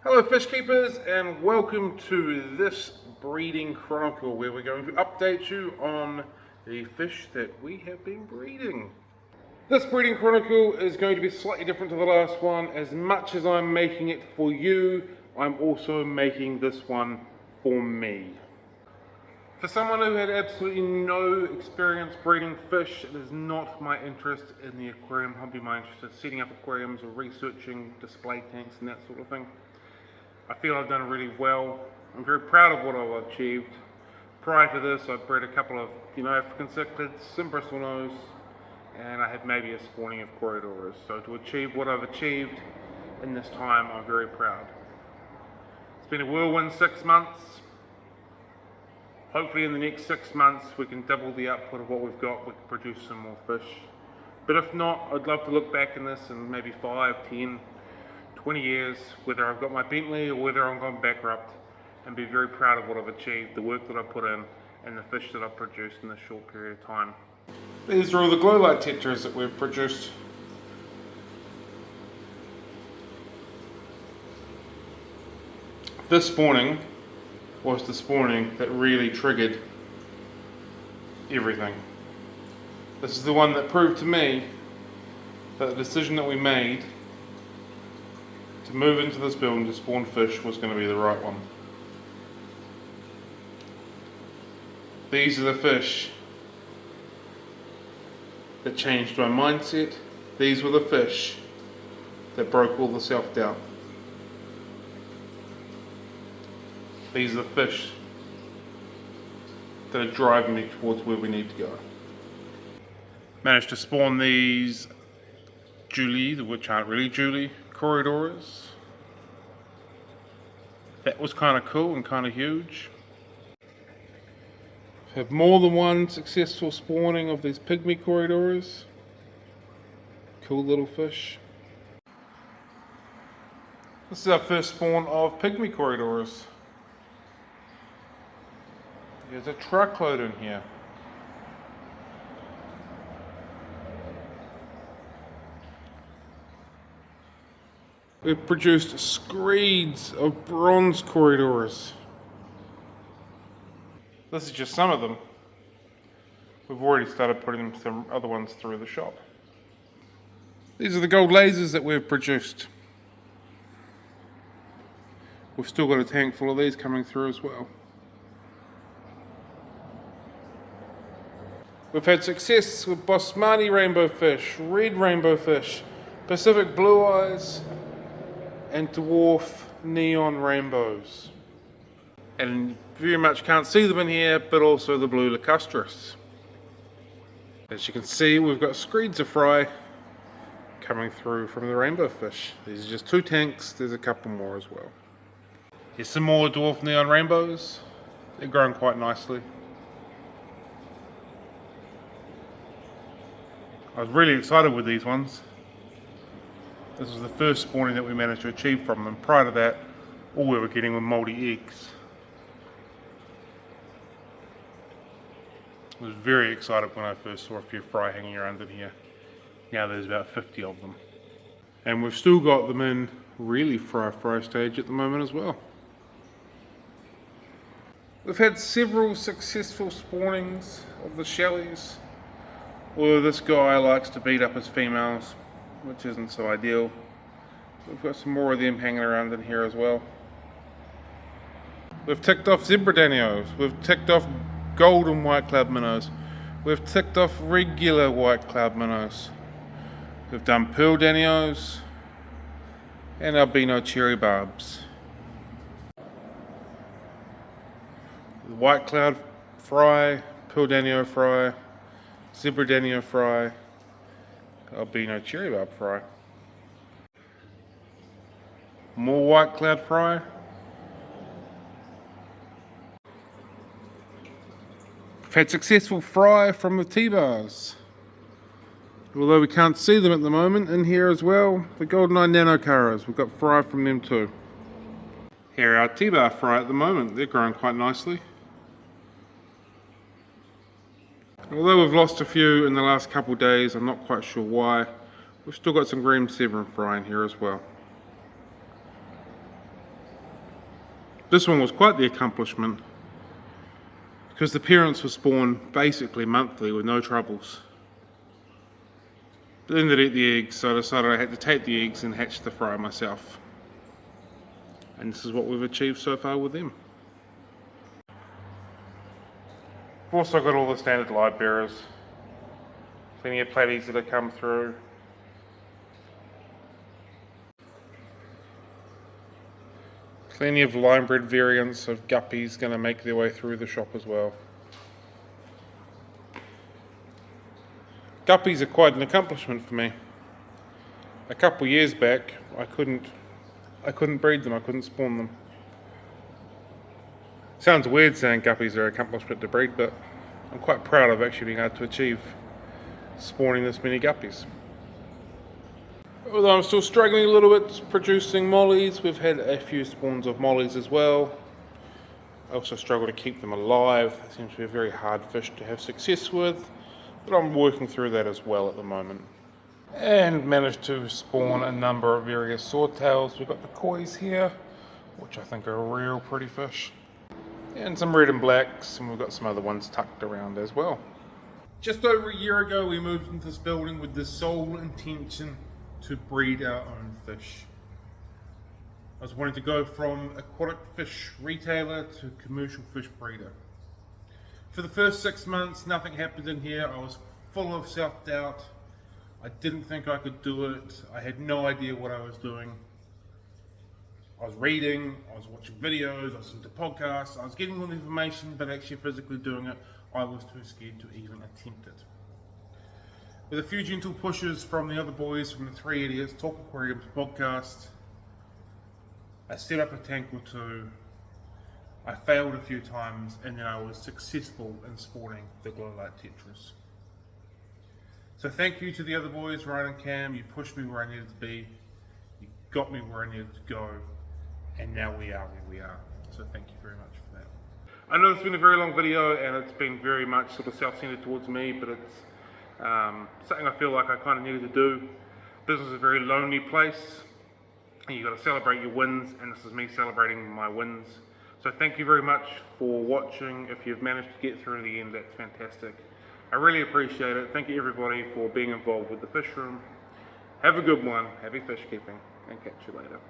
Hello fish keepers, and welcome to this breeding chronicle where we're going to update you on the fish that we have been breeding. This breeding chronicle is going to be slightly different to the last one. As much as I'm making it for you, I'm also making this one for me. For someone who had absolutely no experience breeding fish, it is not my interest in the aquarium hobby. My interest is setting up aquariums or researching display tanks and that sort of thing. I feel I've done really well. I'm very proud of what I've achieved. Prior to this, I've bred a couple of African cichlids, some bristlenose, and I had maybe a spawning of corridors. So to achieve what I've achieved in this time, I'm very proud. It's been a whirlwind 6 months. Hopefully in the next 6 months we can double the output of what we've got. We can produce some more fish. But if not, I'd love to look back in this in maybe 5, 10, 20 years, whether I've got my Bentley or whether I'm gone bankrupt, and be very proud of what I've achieved, the work that I put in, and the fish that I've produced in this short period of time. These are all the glow light tetras that we've produced. This spawning was the spawning that really triggered everything. This is the one that proved to me that the decision that we made to move into this building to spawn fish was going to be the right one. These are the fish that changed my mindset. These were the fish that broke all the self-doubt. These are the fish that are driving me towards where we need to go. Managed to spawn these Julie, which aren't really Julie, corridors. That was kind of cool and kind of huge. I've had more than one successful spawning of these pygmy corridors. Cool little fish. This is our first spawn of pygmy corridors. There's a truckload in here. We've produced screeds of bronze corridors. This is just some of them. We've already started putting some other ones through the shop. These are the gold lasers that we've produced. We've still got a tank full of these coming through as well. We've had success with Basmati rainbow fish, red rainbow fish, Pacific blue eyes, and dwarf neon rainbows. And you very much can't see them in here, but also the blue lacustris. As you can see, we've got screeds of fry coming through from the rainbow fish. These are just 2 tanks, there's a couple more as well. Here's some more dwarf neon rainbows. They're growing quite nicely. I was really excited with these ones. This was the first spawning that we managed to achieve from them. Prior to that, all we were getting were mouldy eggs. I was very excited when I first saw a few fry hanging around in here. Now there's about 50 of them. And we've still got them in really fry stage at the moment as well. We've had several successful spawnings of the shellies. Although this guy likes to beat up his females, which isn't so ideal. We've got some more of them hanging around in here as well. We've ticked off zebra danios, we've ticked off golden white cloud minnows, we've ticked off regular white cloud minnows, we've done pearl danios and albino cherry barbs. White cloud fry, pearl danio fry, zebra danio fry, albino cherry barb fry. More white cloud fry. We've had successful fry from the T-bars. Although we can't see them at the moment, in here as well, the golden eye nanocaras, we've got fry from them too. Here are our T-bar fry at the moment, they're growing quite nicely. Although we've lost a few in the last couple of days, I'm not quite sure why, we've still got some green 7 fry in here as well. This one was quite the accomplishment because the parents were spawned basically monthly with no troubles. Then they'd eat the eggs, so I decided I had to take the eggs and hatch the fry myself. And this is what we've achieved so far with them. I've also got all the standard live bearers. Plenty of platies that have come through. Plenty of line bred variants of guppies going to make their way through the shop as well. Guppies are quite an accomplishment for me. A couple years back, I couldn't breed them, I couldn't spawn them. Sounds weird saying guppies are an accomplishment to breed, but I'm quite proud of actually being able to achieve spawning this many guppies. Although I'm still struggling a little bit producing mollies, we've had a few spawns of mollies as well. I also struggle to keep them alive. They seem to be a very hard fish to have success with, but I'm working through that as well at the moment. And managed to spawn a number of various swordtails. We've got the kois here, which I think are real pretty fish. And some red and blacks, and we've got some other ones tucked around as well. Just over a year ago we moved into this building with the sole intention to breed our own fish. I was wanting to go from aquatic fish retailer to commercial fish breeder. For the first 6 months nothing happened in here. I was full of self-doubt. I didn't think I could do it. I had no idea what I was doing. I was reading, I was watching videos, I was listening to podcasts, I was getting all the information, but actually physically doing it, I was too scared to even attempt it. With a few gentle pushes from the other boys from the Three Idiots Talk Aquariums podcast, I set up a tank or two, I failed a few times, and then I was successful in spawning the glow light tetras. So thank you to the other boys, Ryan and Cam. You pushed me where I needed to be, you got me where I needed to go, and now we are where we are. So thank you very much for that. I know it's been a very long video and it's been very much sort of self-centered towards me, but it's something I feel like I kind of needed to do. Business is a very lonely place, and you've got to celebrate your wins, and this is me celebrating my wins. So thank you very much for watching. If you've managed to get through to the end, that's fantastic. I really appreciate it. Thank you everybody for being involved with the Fish Room. Have a good one, happy fish keeping, and catch you later.